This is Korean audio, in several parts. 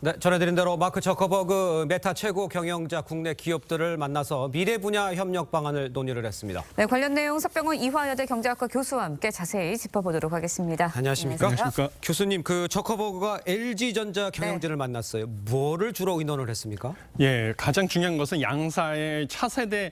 네, 전해드린 대로 마크 저커버그 메타 최고 경영자 국내 기업들을 만나서 미래 분야 협력 방안을 논의를 했습니다. 네, 관련 내용 석병호 이화여대 경제학과 교수와 함께 자세히 짚어보도록 하겠습니다. 안녕하십니까? 안녕하세요. 교수님, 저커버그가 LG전자 경영진을 만났어요. 뭐를 주로 의논을 했습니까? 예, 가장 중요한 것은 양사의 차세대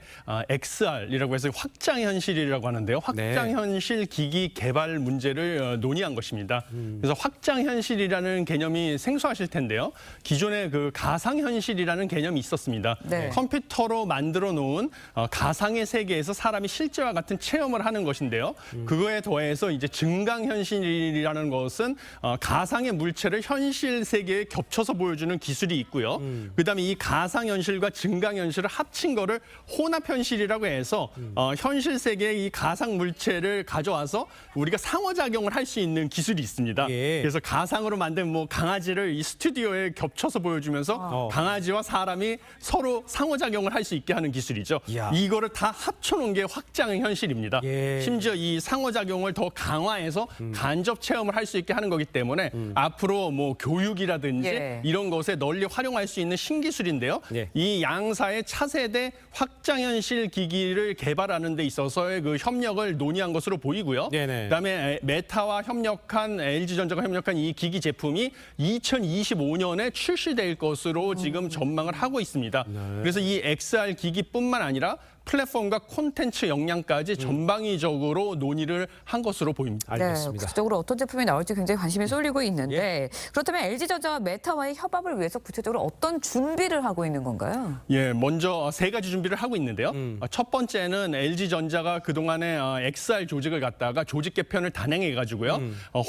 XR이라고 해서 확장 현실이라고 하는데요. 확장 현실 기기 개발 문제를 논의한 것입니다. 그래서 확장 현실이라는 개념이 생소하실 텐데요. 기존에 그 가상현실이라는 개념이 있었습니다. 네. 컴퓨터로 만들어 놓은 가상의 세계에서 사람이 실제와 같은 체험을 하는 것인데요. 그거에 더해서 이제 증강현실이라는 것은 가상의 물체를 현실 세계에 겹쳐서 보여주는 기술이 있고요. 그다음에 이 가상현실과 증강현실을 합친 거를 혼합현실이라고 해서 현실 세계의 이 가상 물체를 가져와서 우리가 상호작용을 할 수 있는 기술이 있습니다. 예. 그래서 가상으로 만든 뭐 강아지를 이 스튜디오에 겹쳐서 보여주면서 강아지와 사람이 서로 상호작용을 할 수 있게 하는 기술이죠. 이야. 이거를 다 합쳐놓은 게 확장 현실입니다. 예. 심지어 이 상호작용을 더 강화해서 간접 체험을 할 수 있게 하는 거기 때문에 앞으로 뭐 교육이라든지 예. 이런 것에 널리 활용할 수 있는 신기술인데요. 예. 이 양사의 차세대 확장 현실 기기를 개발하는 데 있어서의 그 협력을 논의한 것으로 보이고요. 네네. 그다음에 메타와 협력한 LG전자가 협력한 이 기기 제품이 2025년에 출시될 것으로 지금 전망을 하고 있습니다. 그래서 이 XR 기기뿐만 아니라 플랫폼과 콘텐츠 역량까지 전방위적으로 논의를 한 것으로 보입니다. 알겠습니다. 네, 구체적으로 어떤 제품이 나올지 굉장히 관심이 쏠리고 있는데 그렇다면 LG전자와 메타와의 협업을 위해서 구체적으로 어떤 준비를 하고 있는 건가요? 예, 먼저 세 가지 준비를 하고 있는데요. 첫 번째는 LG전자가 그동안에 XR 조직을 갖다가 조직 개편을 단행해가지고요.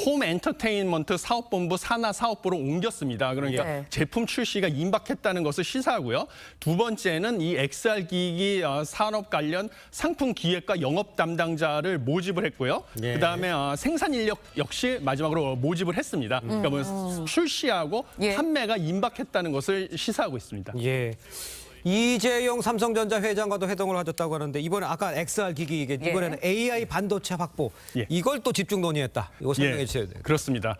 홈 엔터테인먼트 사업본부 산하 사업부로 옮겼습니다. 그러니까 예. 제품 출시가 임박했다는 것을 시사하고요. 두 번째는 이 XR 기기 산업 관련 상품 기획과 영업 담당자를 모집을 했고요. 예. 그다음에 생산 인력 역시 마지막으로 모집을 했습니다. 그러니까 뭐 출시하고 예. 판매가 임박했다는 것을 시사하고 있습니다. 예. 이재용 삼성전자 회장과도 회동을 가졌다고 하는데 이번에 아까 XR 기기 이번에는 AI 반도체 확보 예. 이걸 또 집중 논의했다. 이거 설명해 주셔야 돼요. 그렇습니다.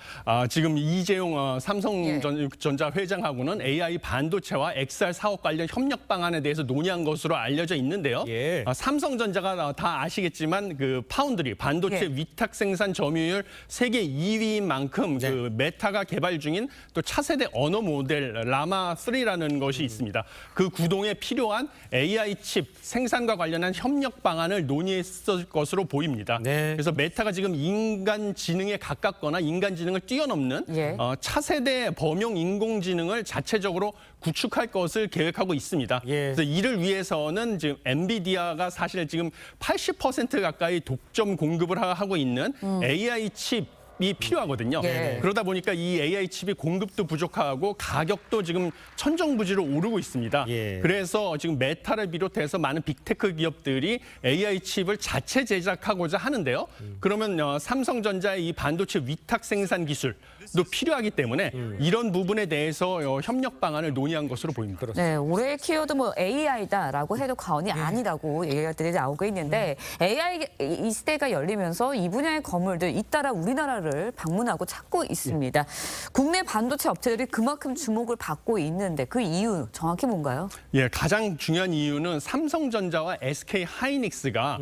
지금 이재용 삼성전자 회장하고는 AI 반도체와 XR 사업 관련 협력 방안에 대해서 논의한 것으로 알려져 있는데요. 예. 삼성전자가 다 아시겠지만 그 파운드리 반도체 예. 위탁 생산 점유율 세계 2위인 만큼 네. 그 메타가 개발 중인 또 차세대 언어 모델 라마 3라는 것이 있습니다. 그 구동에 필요한 AI 칩 생산과 관련한 협력 방안을 논의했을 것으로 보입니다. 네. 그래서 메타가 지금 인간 지능에 가깝거나 인간 지능을 뛰어넘는 예. 차세대 범용 인공지능을 자체적으로 구축할 것을 계획하고 있습니다. 예. 그래서 이를 위해서는 지금 엔비디아가 사실 지금 80% 가까이 독점 공급을 하고 있는 AI 칩 이 필요하거든요. 예. 그러다 보니까 이 AI 칩이 공급도 부족하고 가격도 지금 천정부지로 오르고 있습니다. 예. 그래서 지금 메타를 비롯해서 많은 빅테크 기업들이 AI 칩을 자체 제작하고자 하는데요. 그러면 삼성전자의 이 반도체 위탁 생산 기술도 필요하기 때문에 이런 부분에 대해서 협력 방안을 논의한 것으로 보입니다. 네, 올해의 키워드 뭐 AI다라고 해도 과언이 아니라고 얘기들이 나오고 있는데 AI 이 시대가 열리면서 이 분야의 건물들 잇따라 우리나라를 방문하고 찾고 있습니다. 국내 반도체 업체들이 그만큼 주목을 받고 있는데 그 이유 정확히 뭔가요? 예, 가장 중요한 이유는 삼성전자와 SK 하이닉스가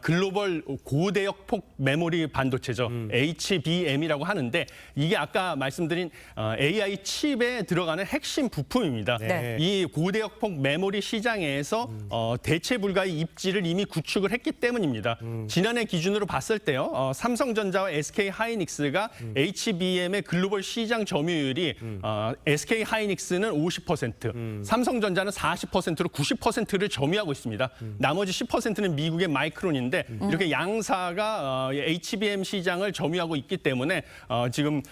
글로벌 고대역 폭 메모리 반도체죠. HBM이라고 하는데 이게 아까 말씀드린 AI 칩에 들어가는 핵심 부품입니다. 네. 이 고대역 폭 메모리 시장에서 대체 불가의 입지를 이미 구축을 했기 때문입니다. 지난해 기준으로 봤을 때요. 삼성전자와 SK 하이닉스가 HBM의 글로벌 시장 점유율이 SK 하이닉스는 50%, 삼성전자는 40%로 90%를 점유하고 있습니다. 나머지 10%는 미국의 마이크론인데 이렇게 양사가 HBM 시장을 점유하고 있기 때문에 지금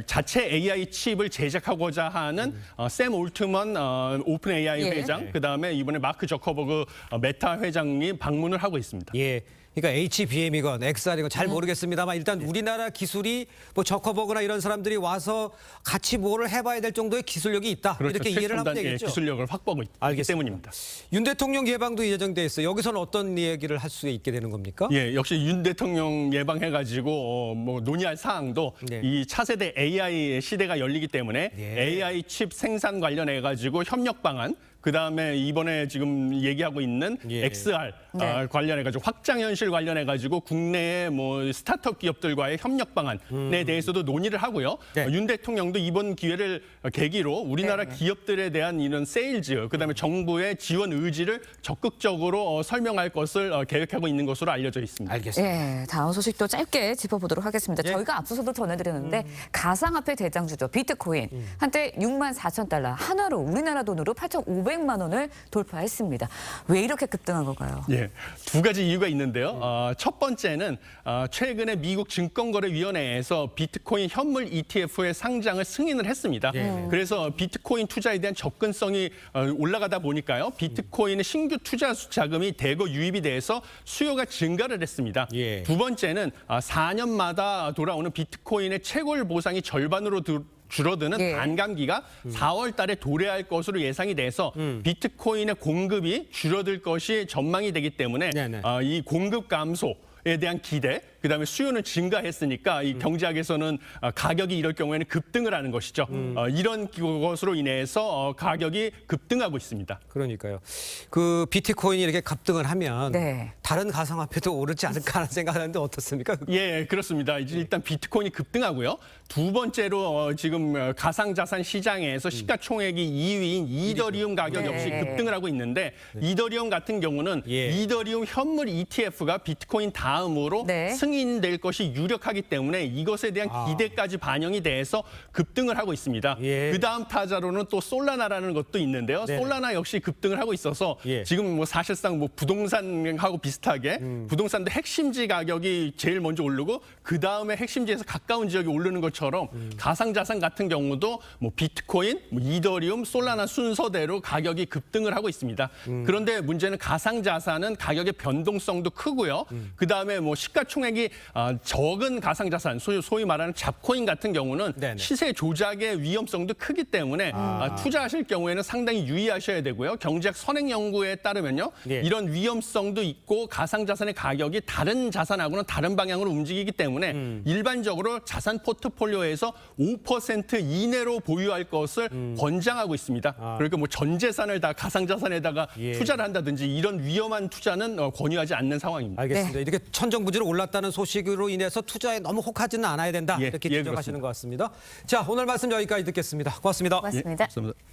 자체 AI 칩을 제작하고자 하는 샘 올트먼 오픈 AI 예. 회장, 그다음에 이번에 마크 저커버그 메타 회장이 방문을 하고 있습니다. 예. 그러니까 HBM이건 XR이건 잘 모르겠습니다만 일단 우리나라 기술이 뭐 저커버그나 이런 사람들이 와서 같이 뭐를 해봐야 될 정도의 기술력이 있다. 그렇죠. 이렇게 이해를 하면 최첨단의 되겠죠. 기술력을 확보하고 있기 알겠습니다. 때문입니다. 윤 대통령 예방도 예정돼 있어요. 여기서는 어떤 얘기를 할 수 있게 되는 겁니까? 예, 역시 윤 대통령 예방해가지고 뭐 논의할 사항도 네. 이 차세대 AI 시대가 열리기 때문에 네. AI 칩 생산 관련해가지고 협력 방안, 그다음에 이번에 지금 얘기하고 있는 예. XR 네. 관련해가지고 확장 현실 관련해가지고 국내의 뭐 스타트업 기업들과의 협력 방안에 대해서도 논의를 하고요. 네. 윤 대통령도 이번 기회를 계기로 우리나라 네. 기업들에 대한 이런 세일즈, 그다음에 정부의 지원 의지를 적극적으로 설명할 것을 계획하고 있는 것으로 알려져 있습니다. 알겠습니다. 예, 다음 소식도 짧게 짚어보도록 하겠습니다. 예. 저희가 앞서서도 전해드렸는데 가상화폐 대장주죠. 비트코인. 한때 64,000달러, 한화로 우리나라 돈으로 8,500만 원을 돌파했습니다. 왜 이렇게 급등한 걸까요? 예, 두 가지 이유가 있는데요. 첫 번째는 최근에 미국 증권거래위원회에서 비트코인 현물 ETF의 상장을 승인을 했습니다. 그래서 비트코인 투자에 대한 접근성이 올라가다 보니까요. 비트코인의 신규 투자 자금이 대거 유입이 돼서 수요가 증가를 했습니다. 예. 두 번째는 4년마다 돌아오는 비트코인의 채굴 보상이 절반으로 줄어드는 예. 반감기가 4월 달에 도래할 것으로 예상이 돼서 비트코인의 공급이 줄어들 것이 전망이 되기 때문에 네네. 이 공급 감소에 대한 기대, 그다음에 수요는 증가했으니까 이 경제학에서는 가격이 이럴 경우에는 급등을 하는 것이죠. 이런 것으로 인해서 가격이 급등하고 있습니다. 그러니까요. 그 비트코인이 이렇게 급등을 하면 네. 다른 가상화폐도 오르지 않을까 하는 생각하는데 어떻습니까? 예, 그렇습니다. 이제 일단 비트코인이 급등하고요. 두 번째로 지금 가상자산 시장에서 시가총액이 2위인 이더리움 가격 네. 역시 급등을 하고 있는데 이더리움 같은 경우는 예. 이더리움 현물 ETF가 비트코인 다음으로 네. 승인될 것이 유력하기 때문에 이것에 대한 기대까지 반영이 돼서 급등을 하고 있습니다. 예. 그다음 타자로는 또 솔라나라는 것도 있는데요. 네네. 솔라나 역시 급등을 하고 있어서 예. 지금 뭐 사실상 뭐 부동산하고 비슷하게 부동산도 핵심지 가격이 제일 먼저 오르고 그 다음에 핵심지에서 가까운 지역이 오르는 것처럼 가상자산 같은 경우도 뭐 비트코인, 뭐 이더리움, 솔라나 순서대로 가격이 급등을 하고 있습니다. 그런데 문제는 가상자산은 가격의 변동성도 크고요. 그 다음에 뭐 시가총액이 적은 가상자산, 소위 말하는 잡코인 같은 경우는 네네. 시세 조작의 위험성도 크기 때문에 투자하실 경우에는 상당히 유의하셔야 되고요. 경제학 선행 연구에 따르면요. 예. 이런 위험성도 있고 가상자산의 가격이 다른 자산하고는 다른 방향으로 움직이기 때문에 일반적으로 자산 포트폴리오에서 5% 이내로 보유할 것을 권장하고 있습니다. 그러니까 뭐 전 재산을 다 가상자산에다가 예. 투자를 한다든지 이런 위험한 투자는 권유하지 않는 상황입니다. 알겠습니다. 이렇게 천정부지로 올랐다는 소식으로 인해서 투자에 너무 혹하지는 않아야 된다. 예, 이렇게 예, 지적하시는 것 같습니다. 자, 오늘 말씀 여기까지 듣겠습니다. 고맙습니다. 고맙습니다. 감사합니다.